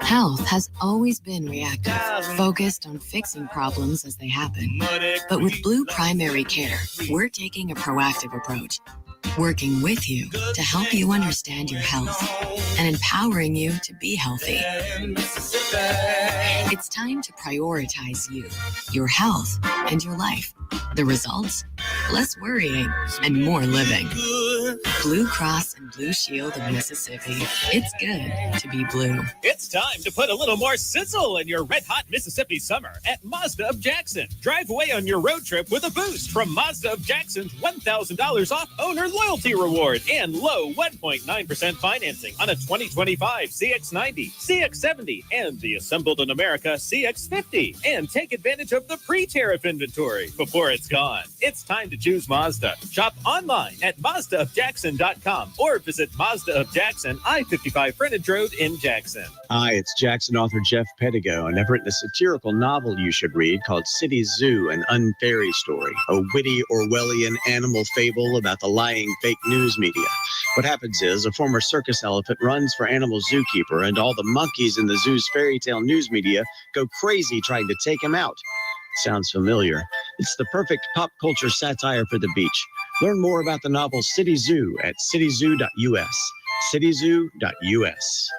Health has always been reactive, focused on fixing problems as they happen. But with Blue Primary Care, we're taking a proactive approach, working with you to help you understand your health and empowering you to be healthy. It's time to prioritize you, your health, and your life. The results? Less worrying and more living. Blue Cross and Blue Shield of Mississippi. It's good to be blue. It's time to put a little more sizzle in your red-hot Mississippi summer at Mazda of Jackson. Drive away on your road trip with a boost from Mazda of Jackson's $1,000 off owner loyalty reward and low 1.9% financing on a 2025 CX-90, CX-70, and the assembled in America CX-50. And take advantage of the pre-tariff inventory before it's gone. It's time to choose Mazda. Shop online at MazdaofJackson.com or visit Mazda of Jackson, I-55 Frontage Road in Jackson. Hi, it's Jackson author Jeff Pettigo, and I've written a satirical novel you should read called City Zoo, an Unfairy Story, a witty Orwellian animal fable about the lying fake news media. What happens is a former circus elephant runs for animal zookeeper, and all the monkeys in the zoo's fairy tale news media go crazy trying to take him out. Sounds familiar. It's the perfect pop culture satire for the beach. Learn more about the novel City Zoo at cityzoo.us. cityzoo.us.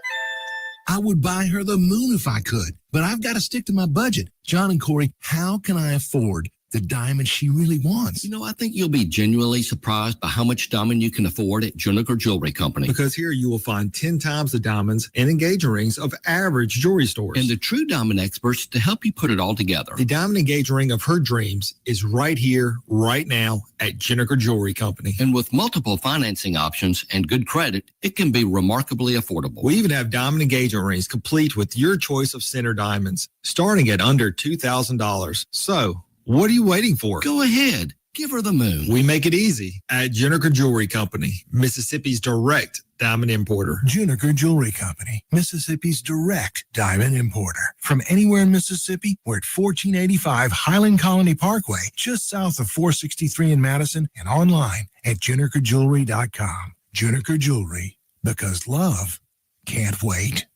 I would buy her the moon if I could, but I've got to stick to my budget. John and Corey, how can I afford the diamond she really wants? You know, I think you'll be genuinely surprised by how much diamond you can afford at Juniker Jewelry Company. Because here you will find 10 times the diamonds and engagement rings of average jewelry stores. And the true diamond experts to help you put it all together. The diamond engagement ring of her dreams is right here, right now at Juniker Jewelry Company. And with multiple financing options and good credit, it can be remarkably affordable. We even have diamond engagement rings complete with your choice of center diamonds, starting at under $2,000. So, what are you waiting for? Go ahead. Give her the moon. We make it easy at Juniker Jewelry Company, Mississippi's direct diamond importer. Juniker Jewelry Company, Mississippi's direct diamond importer. From anywhere in Mississippi, we're at 1485 Highland Colony Parkway, just south of 463 in Madison, and online at junikerjewelry.com. Juniker Jewelry, because love can't wait.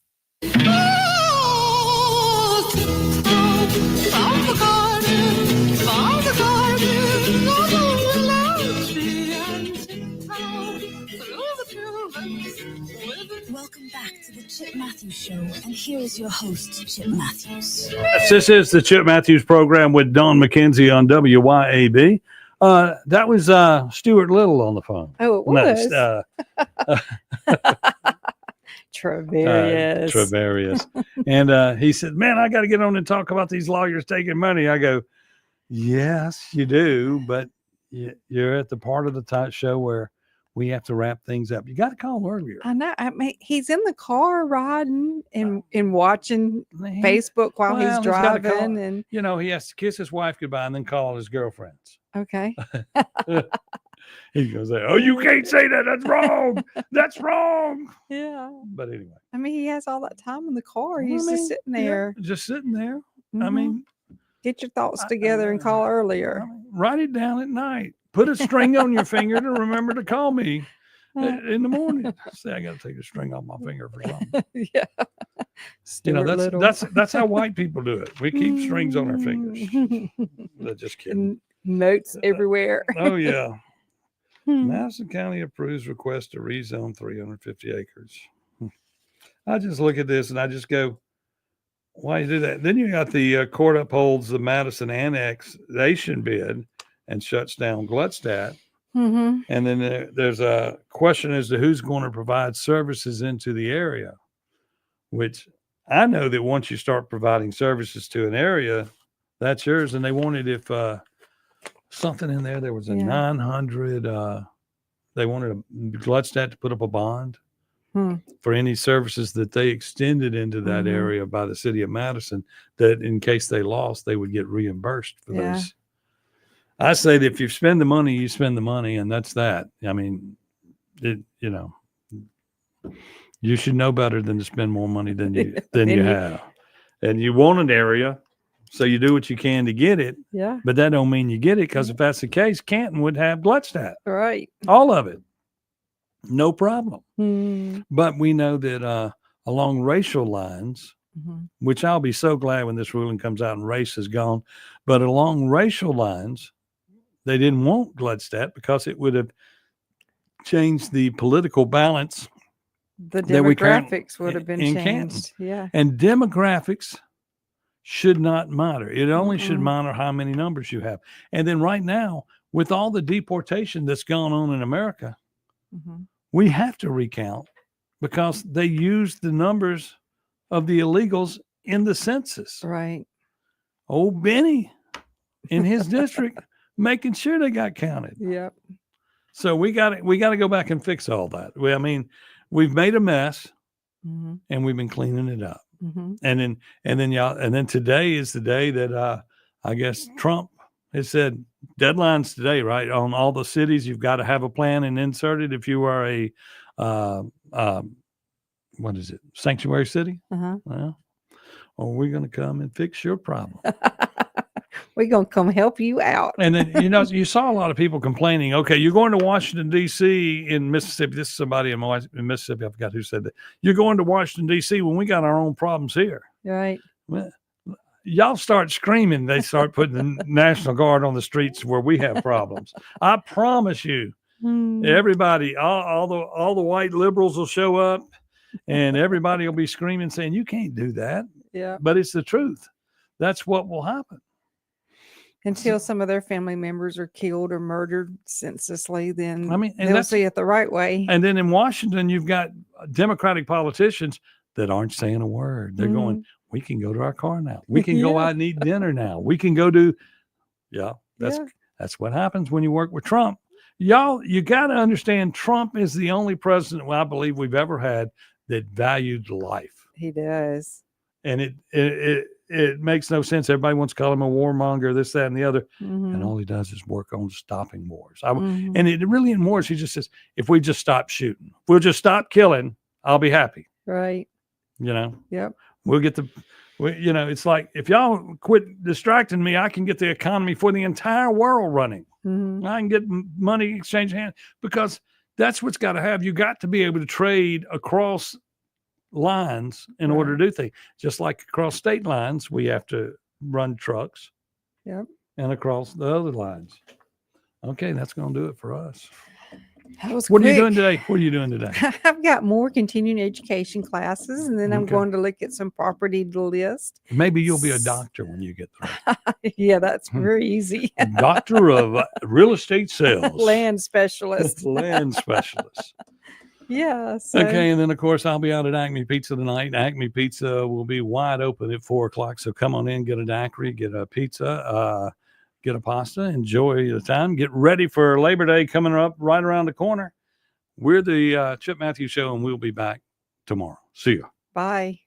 Welcome back to the Chip Matthews Show, and here is your host, Chip Matthews. Yes, this is the Chip Matthews program with Don Mckenzie on WYAB. That was Stuart Little on the phone. Oh, it was. Travarius. Travarius. And he said, man, I got to get on and talk about these lawyers taking money. I go, yes, you do, but you're at the part of the show where we have to wrap things up. You got to call him earlier. I know. I mean, he's in the car riding and watching Facebook while he's driving. And you know, he has to kiss his wife goodbye and then call all his girlfriends. Okay. He goes, oh, you can't say that. That's wrong. That's wrong. Yeah. But anyway. I mean, he has all that time in the car. He's just sitting there. Yeah, just sitting there. Mm-hmm. I mean, get your thoughts together and call earlier. Write it down at night. Put a string on your finger to remember to call me in the morning. Say, I got to take a string off my finger for something. Yeah. That's how white people do it. We keep strings on our fingers. Just kidding. Notes everywhere. Oh, yeah. Madison County approves request to rezone 350 acres. I just look at this and I just go, why you do that? Then you got the court upholds the Madison annexation bid and shuts down Gluckstadt. Mm-hmm. And then there's a question as to who's going to provide services into the area, which I know that once you start providing services to an area, that's yours. And they wanted if something in there was a 900, they wanted Gluckstadt to put up a bond for any services that they extended into that area by the city of Madison, that in case they lost, they would get reimbursed for those. I say that if you spend the money, you spend the money, and that's that. I mean, you should know better than to spend more money than you have. And you want an area, so you do what you can to get it. Yeah. But that don't mean you get it, because if that's the case, Canton would have Gluckstadt. Right. All of it. No problem. Mm. But we know that along racial lines, which I'll be so glad when this ruling comes out and race is gone, but along racial lines, they didn't want Gluckstadt because it would have changed the political balance. The demographics would have been changed. Canton. Yeah. And demographics should not matter. It only should matter how many numbers you have. And then right now, with all the deportation that's gone on in America, we have to recount because they used the numbers of the illegals in the census. Right. Old Benny in his district making sure they got counted. Yep. So we got to go back and fix all that. We've made a mess and we've been cleaning it up. And then today is the day that I guess Trump has said deadlines today, right? On all the cities, you've got to have a plan and insert it. If you are a what is it? Sanctuary city? Well, or we're going to come and fix your problem. We're going to come help you out. And then, you saw a lot of people complaining, okay, you're going to Washington, D.C. in Mississippi. This is somebody in Mississippi. I forgot who said that. You're going to Washington, D.C. when we got our own problems here. Right. Well, y'all start screaming. They start putting the National Guard on the streets where we have problems. I promise you, everybody, all the white liberals will show up and everybody will be screaming saying, you can't do that. Yeah. But it's the truth. That's what will happen. Until some of their family members are killed or murdered senselessly, then and they'll see it the right way. And then in Washington, you've got Democratic politicians that aren't saying a word. They're going, we can go to our car now. We can go out and eat dinner now. We can go do, that's what happens when you work with Trump. Y'all, you got to understand, Trump is the only president I believe we've ever had that valued life. He does. And it makes no sense. Everybody wants to call him a warmonger, this, that, and the other. And all he does is work on stopping wars. And it really in wars, he just says, if we just stop shooting, if we'll just stop killing, I'll be happy. Right. Yep. We'll get it's like, if y'all quit distracting me, I can get the economy for the entire world running. I can get money exchange hands, because that's what's got to have. You got to be able to trade across lines in order to do things. Just like across state lines, we have to run trucks. Yep. And across the other lines. Okay, that's going to do it for us. What are you doing today? What are you doing today? I've got more continuing education classes, and then I'm going to look at some property to list. Maybe you'll be a doctor when you get there. Yeah, that's very easy. Doctor of real estate sales. Land specialist. Land specialist. Yeah. Okay, and then of course I'll be out at Acme Pizza tonight. Acme Pizza will be wide open at 4:00. So come on in, get a daiquiri, get a pizza, get a pasta, enjoy the time. Get ready for Labor Day coming up right around the corner. We're the Chip Matthews Show, and we'll be back tomorrow. See you. Bye.